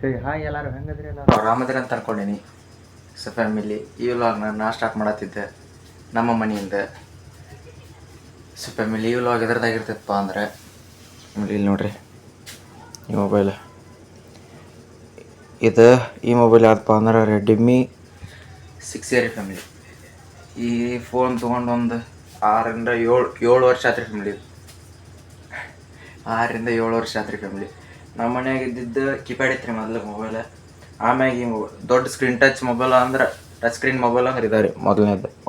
ಸರಿ ಹಾಯ್ ಎಲ್ಲರೂ ಹೆಂಗದ್ರಿ ಎಲ್ಲರೂ ಆರಾಮದ್ರಿ ಅಂತ ಅನ್ಕೊಂಡೀನಿ. ಸೊ ಫ್ಯಾಮಿಲಿ ಈ ವ್ಲಾಗ್ನ ನಾ ಸ್ಟಾರ್ಟ್ ಮಾಡತ್ತಿದ್ದೆ ನಮ್ಮ ಮನೆಯಿಂದ. ಸೊ ಫ್ಯಾಮಿಲಿ ಈ ವ್ಲಾಗ್ ಎದ್ರದಾಗಿರ್ತೈತಪ್ಪ ಅಂದರೆ ಇಲ್ಲಿ ನೋಡ್ರಿ ಈ ಮೊಬೈಲ್ ಈ ಮೊಬೈಲ್ ಯಾವ್ದಪ್ಪ ಅಂದ್ರೆ ರೆಡ್ಮಿ 6A ರೀ ಫ್ಯಾಮಿಲಿ. ಈ ಫೋನ್ ತೊಗೊಂಡು ಒಂದು 6 ವರ್ಷ ಆತ್ರಿ ಫ್ಯಾಮಿಲಿ. 6 ವರ್ಷ ಆತ್ರಿ ಫ್ಯಾಮಿಲಿ. ನಮ್ಮ ಮನ್ಯಾಗ ಇದ್ದಿದ್ದು ಕೀಪ್ಯಾಡ್ ಇತ್ತು ರೀ ಮೊದಲು ಮೊಬೈಲ್. ಆಮ್ಯಾಗ ಈ ದೊಡ್ಡ ಸ್ಕ್ರೀನ್ ಟಚ್ ಮೊಬೈಲ್ ಅಂದ್ರೆ ಟಚ್ ಸ್ಕ್ರೀನ್ ಮೊಬೈಲ್ ಅಂದ್ರೆ ಇದಾವೆ ರೀ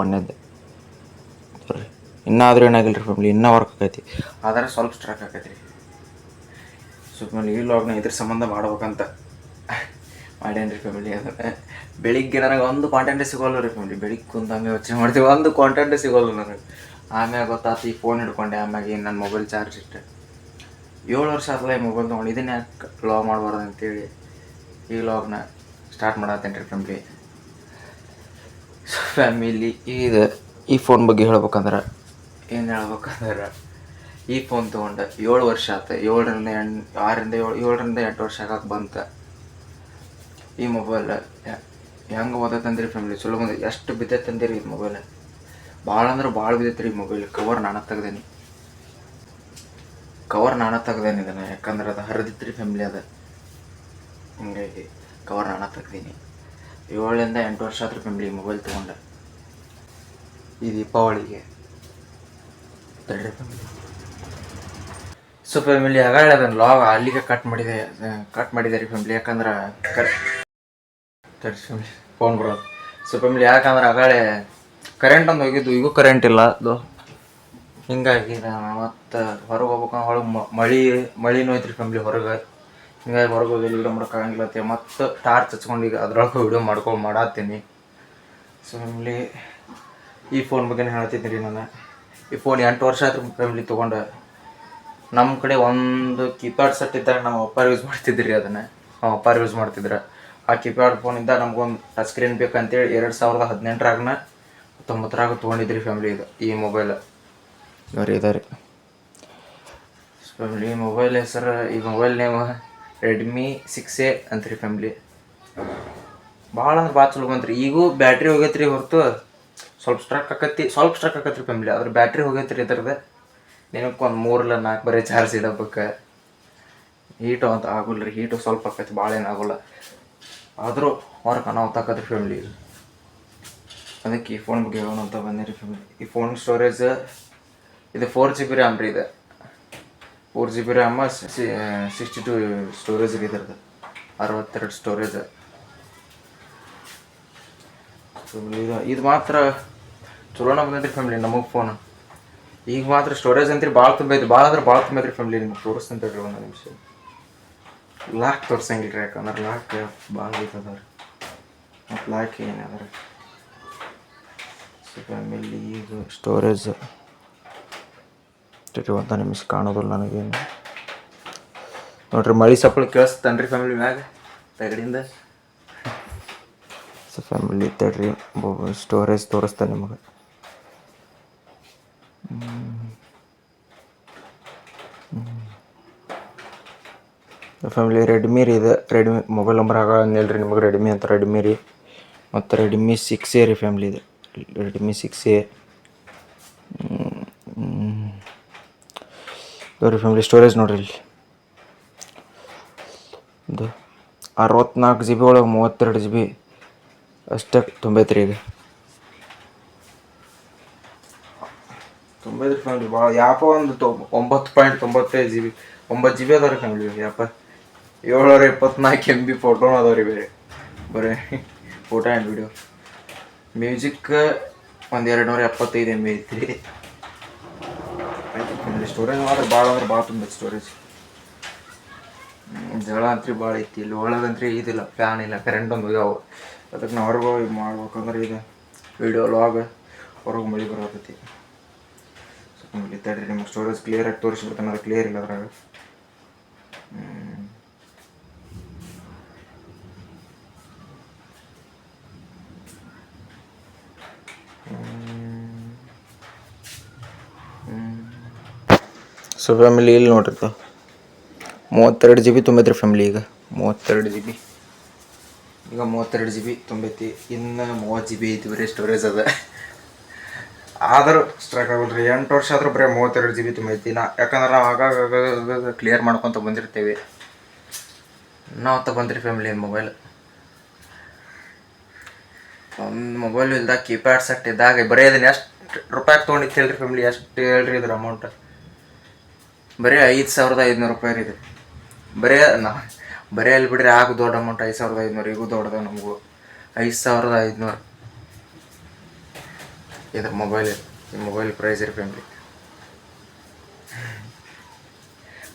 ಒಂದನೇದ್ದು ರೀ. ಇನ್ನಾದರೂ ಏನಾಗಿಲ್ಲ ರೀ ಫ್ಯಾಮಿಲಿ, ಇನ್ನೂ ವರ್ಕ್ ಆಕೈತಿ, ಆದರೆ ಸ್ವಲ್ಪ ಸ್ಟ್ರಕ್ ಆಕೈತಿ ರೀ. ಸೊ ಫ್ಯಾಮಿಲಿ ಈ ಲಾಗ್ನ ಇದ್ರ ಸಂಬಂಧ ಮಾಡ್ಬೇಕಂತ ಮಾಡೇನು ರೀ ಫ್ಯಾಮಿಲಿ. ಅದನ್ನು ಬೆಳಿಗ್ಗೆ ನನಗೆ ಒಂದು ಕಾಂಟೆಂಟೇ ಸಿಗೋಲ್ಲ ರೀ ಫ್ಯಾಮಿಲಿ. ಬೆಳಿಗ್ಗೆ ಕುಂತಂಗೆ ಯೋಚನೆ ಮಾಡ್ತೀವಿ, ಒಂದು ಕಾಂಟೆಂಟೇ ಸಿಗೋಲ್ಲ ನನಗೆ. ಆಮ್ಯಾಗ ಗೊತ್ತಾಯ್ತು ಈ ಫೋನ್ ಹಿಡ್ಕೊಂಡೆ, ಆಮ್ಯಾಗ ನನ್ನ ಮೊಬೈಲ್ ಚಾರ್ಜ್ ಇಟ್ಟೆ. 7 ವರ್ಷ ಆದಲ್ಲ ಈ ಮೊಬೈಲ್ ತೊಗೊಂಡು, ಇದನ್ನ ಯಾಕೆ ಲಾಗ್ ಮಾಡಬಾರ್ದು ಅಂತೇಳಿ ಈ ಲಾಗ್ನ ಸ್ಟಾರ್ಟ್ ಮಾಡತ್ತೇನೆ ರೀ ಫ್ಯಾಮಿಲಿ. ಫ್ಯಾಮಿಲಿ ಈ ಫೋನ್ ಬಗ್ಗೆ ಹೇಳ್ಬೇಕಂದ್ರೆ ಏನು ಹೇಳ್ಬೇಕಂದ್ರೆ, ಈ ಫೋನ್ ತೊಗೊಂಡು 7 ವರ್ಷ ಆಯ್ತು. 7ರಿಂದ 8 ವರ್ಷ ಆಗಕ್ಕೆ ಬಂತು. ಈ ಮೊಬೈಲ್ ಹೆಂಗೆ ಓದತ್ತಂದ್ರಿ ಫ್ಯಾಮಿಲಿ, ಚಲೋ ಬಂದು ಎಷ್ಟು ಬಿದ್ದೈತಂದಿರಿ ಈ ಮೊಬೈಲ್. ಭಾಳ ಅಂದ್ರೆ ಭಾಳ ಬಿದ್ದೈತೆ ರೀ ಮೊಬೈಲ್. ಕವರ್ ನಾನೇ ತೆಗ್ದೇನಿ ಇದನ್ನು, ಯಾಕಂದ್ರೆ ಅದು ಹರಿದಿತ್ತು ರೀ ಫ್ಯಾಮಿಲಿ. ಅದು ಹಿಂಗಾಗಿ ಕವರ್ ನಾನೇ ತೆಗ್ದೀನಿ. 7ರಿಂದ 8 ವರ್ಷ ಆದ್ರೂ ಫ್ಯಾಮಿಲಿ ಮೊಬೈಲ್ ತೊಗೊಂಡೆ. ಈ ದೀಪಾವಳಿಗೆ ತಡ್ರಿ ಫ್ಯಾಮಿಲಿ. ಸೊ ಫ್ಯಾಮಿಲಿ ಹಾಗಾದ್ರೆ ಅದನ್ನು ಲಾಗ್ ಅಲ್ಲಿಗೆ ಕಟ್ ಮಾಡಿದೆ ರೀ ಫ್ಯಾಮಿಲಿ. ಯಾಕಂದ್ರೆ ಫ್ಯಾಮಿಲಿ ಫೋನ್ ಬರೋದು. ಸೊ ಫ್ಯಾಮಿಲಿ ಯಾಕಂದ್ರೆ ಆಗಾಳೆ ಕರೆಂಟ್ ಒಂದು ಹೋಗಿದ್ದು, ಈಗೂ ಕರೆಂಟ್ ಇಲ್ಲ ಅದು. ಹಿಂಗಾಗಿ ನಾನು ಮತ್ತು ಹೊರಗೆ ಹೋಗ್ಬೇಕಂದ್ರೆ ಮಳಿನೂ ಐತ್ರಿ ಫ್ಯಾಮಿಲಿ ಹೊರಗೆ. ಹಿಂಗಾಗಿ ಹೊರಗೆ ಹೋಗಿ ವೀಡಿಯೋ ಮಾಡೋಕ್ಕಾಗಂಗಿಲ್ಲತ್ತೆ. ಮತ್ತು ಟಾರ್ಚ್ ಹಚ್ಕೊಂಡು ಈಗ ಅದ್ರೊಳಗೆ ವೀಡಿಯೋ ಮಾಡತ್ತೀನಿ. ಸೊ ಫ್ಯಾಮಿಲಿ ಈ ಫೋನ್ ಬಗ್ಗೆ ಹೇಳ್ತಿದ್ದೀನಿ ರೀ ನಾನು. ಈ ಫೋನ್ 8 ವರ್ಷ ಆಯ್ತು ಫ್ಯಾಮಿಲಿ ತೊಗೊಂಡು. ನಮ್ಮ ಕಡೆ ಒಂದು ಕೀಪ್ಯಾಡ್ ಸೆಟ್ ಇದ್ದಾಗ ನಮ್ಮ ಅಪ್ಪಾರು ಯೂಸ್ ಮಾಡ್ತಿದ್ರಿ. ಅದನ್ನು ನಮ್ಮ ಅಪ್ಪಾರು ಯೂಸ್ ಮಾಡ್ತಿದ್ರು. ಆ ಕೀಪ್ಯಾಡ್ ಫೋನಿಂದ ನಮಗೊಂದು ಟಚ್ ಸ್ಕ್ರೀನ್ ಬೇಕಂತೇಳಿ 2018-19 ತೊಗೊಂಡಿದ್ರಿ ಫ್ಯಾಮಿಲಿ. ಈ ಮೊಬೈಲ್ ಇದಾರೆ ಫ್ಯಾಮಿಲಿ. ಈ ಮೊಬೈಲ್ ಹೆಸರು, ಈ ಮೊಬೈಲ್ ನೇಮ್ ರೆಡ್ಮಿ 6A ಅಂತ್ರಿ ಫ್ಯಾಮಿಲಿ. ಭಾಳ ಅಂದ್ರೆ ಭಾಳ ಚಲೋ ಬಂತ್ರಿ. ಈಗೂ ಬ್ಯಾಟ್ರಿ ಹೋಗೈತ್ರಿ ಹೊರತು ಸ್ವಲ್ಪ ಸ್ಟ್ರಕ್ ಆಕತ್ತಿ ಫ್ಯಾಮಿಲಿ. ಅದ್ರ ಬ್ಯಾಟ್ರಿ ಹೋಗೈತ್ರಿ ಇದ್ರದ್ದು. ದಿನಕ್ಕೆ ಒಂದು 3-4 ಬರೀ ಚಾರ್ಜ್ ಇಡಬೇಕು. ಹೀಟು ಅಂತ ಆಗೋಲ್ಲ ರೀ, ಹೀಟು ಸ್ವಲ್ಪ ಆಕೈತಿ, ಭಾಳ ಏನಾಗೋಲ್ಲ. ಆದರೂ ವರ್ಕ್ ಅನಾಹುತಾಕತ್ರಿ ಫ್ಯಾಮಿಲಿ. ಅದಕ್ಕೆ ಈ ಫೋನ್ ಬಗ್ಗೆ ಹೇಳೋಣ ಅಂತ ಬಂದಿರಿ ಫ್ಯಾಮಿಲಿ. ಈ ಫೋನ್ ಸ್ಟೋರೇಜ್ ಇದು 4GB ರ್ಯಾಮ್ ರೀ. ಇದು 4GB ರ್ಯಾಮ್, 62 ಸ್ಟೋರೇಜ್ ರೀ. ಇದ್ರದ್ದು 62 ಸ್ಟೋರೇಜ್. ಇದು ಮಾತ್ರ ಚಲೋನ ಬಂದೈತ್ರಿ ಫ್ಯಾಮಿಲಿ ನಮಗೆ ಫೋನ್. ಈಗ ಮಾತ್ರ ಸ್ಟೋರೇಜ್ ಅಂತೀರಿ ಭಾಳ ತುಂಬೈತಿ, ಭಾಳ ತುಂಬೈತ್ರಿ ಫ್ಯಾಮಿಲಿ. ನಿಮ್ಗೆ ತೋರಿಸ್ತಂತ ಹೇಳ್ರಿ ಒಂದು ನಿಮಿಷ. ಲಾಕ್ ತೋರ್ಸಂಗಿಲ್ಲ ರೀ, ಯಾಕಂದ್ರೆ ಲಾಕ್ ಭಾಳ ಐತದ ರೀ. ಮತ್ತು ಲಾಕ್ ಏನದ ರೀ. ಸೊ ಫ್ಯಾಮಿಲಿ ಈಗ ಸ್ಟೋರೇಜ್ ಒಂದು ನಿಮಿಷ ಕಾಣೋದಿಲ್ಲ ನನಗೇನು ನೋಡ್ರಿ. ಮಳೆ ಸಪ್ಪಳು ಕೇಳಿಸ್ತನ್ರಿ ಫ್ಯಾಮಿಲಿ ಮ್ಯಾಗ ತೆಗಡಿಂದ. ಸೊ ಫ್ಯಾಮಿಲಿ ತಡ್ರಿ, ಸ್ಟೋರೇಜ್ ತೋರಿಸ್ತಾನೆ ನಿಮಗೆ. ಫ್ಯಾಮಿಲಿ ರೆಡ್ಮಿ ರೀ. ಇದು ರೆಡ್ಮಿ ಮೊಬೈಲ್ ನಂಬರ್ ಆಗಂಗಿಲ್ಲ ರೀ ನಿಮಗೆ. ರೆಡ್ಮಿ ಅಂತ ರೆಡ್ಮಿ ರೀ. ಮತ್ತು ರೆಡ್ಮಿ 6A ರೀ ಫ್ಯಾಮಿಲಿ. ಇದು ರೆಡ್ಮಿ 6A ನೋಡಿರಿ ಫ್ಯಾಮಿಲಿ. ಸ್ಟೋರೇಜ್ ನೋಡಿರಿ ಇಲ್ಲಿ, ಇದು 64GB ಒಳಗೆ 32GB ಅಷ್ಟೇ ತುಂಬೈತ್ರಿ. ಈಗ ತುಂಬೈತ್ರಿ ಫ್ಯಾಮಿಲಿ. ಭಾಳ ಯಾಪ ಒಂದು 9.95GB 9GB ಅದಾವ ರೀ ಫ್ಯಾಮಿಲಿ. ಯಾಪ 724 MB ಫೋಟೋನು ಅದಾವ ರೀ. ಬರೀ ಫೋಟೋ ಆ್ಯಂಡ್ ವಿಡಿಯೋ. ಮ್ಯೂಸಿಕ್ ಒಂದು 275 MB ಐತ್ರಿ. ಫ್ಯಾಮಿಲಿ ಸ್ಟೋರೇಜ್ ಮಾತ್ರ ಭಾಳ ಅಂದ್ರೆ ಭಾಳ ತುಂಬೈತಿ ಸ್ಟೋರೇಜ್. ಜಗಳ ಅಂತ್ರಿ ಭಾಳ ಐತಿ. ಇಲ್ಲಿ ಒಳಗಂತ್ರಿ ಇದಿಲ್ಲ, ಫ್ಯಾನ್ ಇಲ್ಲ, ಕರೆಂಟ್ ಒಂದು ಹೋಗ್ಯಾವ. ಅದಕ್ಕೆ ನಾವು ಹೊರಗೆ ಹೋಗಿ ಮಾಡ್ಬೇಕಂದ್ರೆ ಇದು ವಿಡಿಯೋ ಲಾಗ್ ಹೊರಗೆ ಮಳೆ ಬರತೈತಿ. ಸೊ ಫ್ಯಾಮಿಲಿ ತಡ್ರಿ, ನಿಮ್ಗೆ ಸ್ಟೋರೇಜ್ ಕ್ಲಿಯರಾಗಿ ತೋರಿಸ್ಬಿಡ್ತಾನೆ. ಅದು ಕ್ಲಿಯರ್ ಇಲ್ಲ ಅದ್ರಾಗ. ಸೊ ಫ್ಯಾಮಿಲಿ ಇಲ್ಲಿ ನೋಡ್ರಿ 32GB ತುಂಬೈತ್ರಿ ಫ್ಯಾಮಿಲಿ. ಈಗ 32 GB. ಈಗ 32 GB ತುಂಬೈತಿ. ಇನ್ನು 30 GB ಐತಿ ಬರೀ ಸ್ಟೋರೇಜ್ ಅದ. ಆದರೂ ಸ್ಟ್ರೈಕ್ ಆಗಲ್ರಿ. 8 ವರ್ಷ ಆದರೂ ಬರೀ 32 GB ತುಂಬೈತಿ. ಯಾಕಂದ್ರೆ ನಾವು ಆಗಾಗ ಕ್ಲಿಯರ್ ಮಾಡ್ಕೊತ ಬಂದಿರ್ತೇವೆ. ನಾವು ತಗೊಂಡ್ರಿ ಫ್ಯಾಮಿಲಿ ಮೊಬೈಲ್. ಒಂದು ಮೊಬೈಲ್ ಇಲ್ದಾಗ ಕೀಪ್ಯಾಡ್ ಸೆಟ್ ಇದ್ದಾಗ ಬರೀ ಅದನ್ನ ಎಷ್ಟು ರೂಪಾಯಿ ತೊಗೊಂಡಿತ್ತು ಹೇಳ್ರಿ ಫ್ಯಾಮಿಲಿ? ಎಷ್ಟು ಹೇಳ್ರಿ ಇದ್ರ ಅಮೌಂಟ್? ಬರೀ 5,500 ರೂಪಾಯಿ ರೀ ಇದು. ಬರೀ ಅಲ್ಲಿ ಬಿಡ್ರಿ ಆಗ ದೊಡ್ಡ ಅಮೌಂಟ್ 5,500. ಈಗೂ ದೊಡ್ಡದ ನಮಗೂ 5,500 ಇದ್ರ ಮೊಬೈಲ್. ಈ ಮೊಬೈಲ್ ಪ್ರೈಸ್ ರೀ ಫ್ಯಾಮಿಲಿ.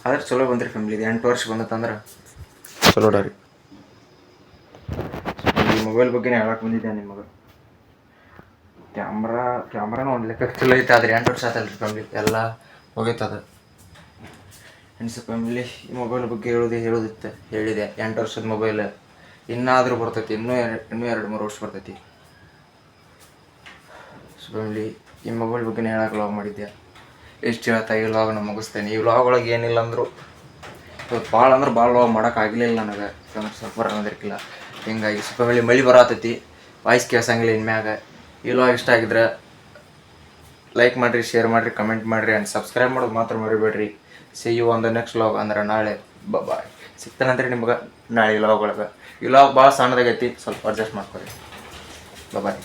ಆದ್ರೆ ಚಲೋ ಬಂದ್ರಿ ಫ್ಯಾಮಿಲಿ. ಇದು 8 ವರ್ಷ ಬಂದತ್ತಂದ್ರೆ ಚಲೋ ರೀ. ಈ ಮೊಬೈಲ್ ಬಗ್ಗೆನೇ ಹೇಳಕ್ಕೆ ಬಂದಿದ್ದೆ ನಿಮಗೆ. ಕ್ಯಾಮ್ರಾನು ಒಂದು ಲೆಕ್ಕಕ್ಕೆ ಚಲೋ ಐತೆ. ಆದರೆ 8 ವರ್ಷ ಆತಲ್ರಿ ಫ್ಯಾಮಿಲಿ, ಎಲ್ಲ ಹೋಗೈತದ. ಫ್ರೆಂಡ್ಸ್ ಫ್ಯಾಮಿಲಿ, ಈ ಮೊಬೈಲ್ ಬಗ್ಗೆ ಹೇಳಿದೆ. 8 ವರ್ಷದ ಮೊಬೈಲ್ ಇನ್ನಾದರೂ ಬರ್ತೈತಿ. ಇನ್ನೂ 2-3 ವರ್ಷ ಬರ್ತೈತಿ. ಸೊ ಫ್ಯಾಮಿಲಿ, ಈ ಮೊಬೈಲ್ ಬಗ್ಗೆನೇ ಹೇಳಕ್ಕೆ ಲಾಗ್ ಮಾಡಿದ್ದೆ. ಎಷ್ಟು ಹೇಳ್ತಾ ಈ ಲಾಗ್ನ ಮುಗಿಸ್ತೇನೆ. ಈ ಲಾಗ್ ಒಳಗೆ ಏನಿಲ್ಲ ಅಂದರು ಇವತ್ತು ಭಾಳ ಲಾಗ್ ಮಾಡೋಕ್ಕಾಗಲಿಲ್ಲ ನನಗೆ. ಸಫರ್ ಅನ್ನೋದಿರ್ಕಿಲ್ಲ. ಹಿಂಗಾಗಿ ಸೊ ಫ್ಯಾಮಿಲಿ, ಮಳೆ ಬರತೈತಿ, ವಾಯ್ಸ್ ಕೇಳ್ಸಂಗಿಲ್ಲ ಇನ್ಮ್ಯಾಗ. ಈ ಲಾಗ್ ಇಷ್ಟ ಆಗಿದ್ರೆ ಲೈಕ್ ಮಾಡಿರಿ, ಶೇರ್ ಮಾಡಿರಿ, ಕಮೆಂಟ್ ಮಾಡಿರಿ ಆ್ಯಂಡ್ ಸಬ್ಸ್ಕ್ರೈಬ್ ಮಾಡೋದು ಮಾತ್ರ ಮರಿಬೇಡ್ರಿ. See you on the next log. ಅಂದ್ರೆ ನಾಳೆ ಬಾಯ್ ಸಿಗ್ತಾನಂತ್ರಿ ನಿಮ್ಗೆ ನಾಳೆ ಲಾಗ್ ಒಳಗೆ. ಈ ಲಾಗ್ ಭಾಳ ಸಣ್ಣದಾಗೈತಿ, ಸ್ವಲ್ಪ ಅಡ್ಜಸ್ಟ್ ಮಾಡ್ಕೊರಿ. ಬಾಯ್.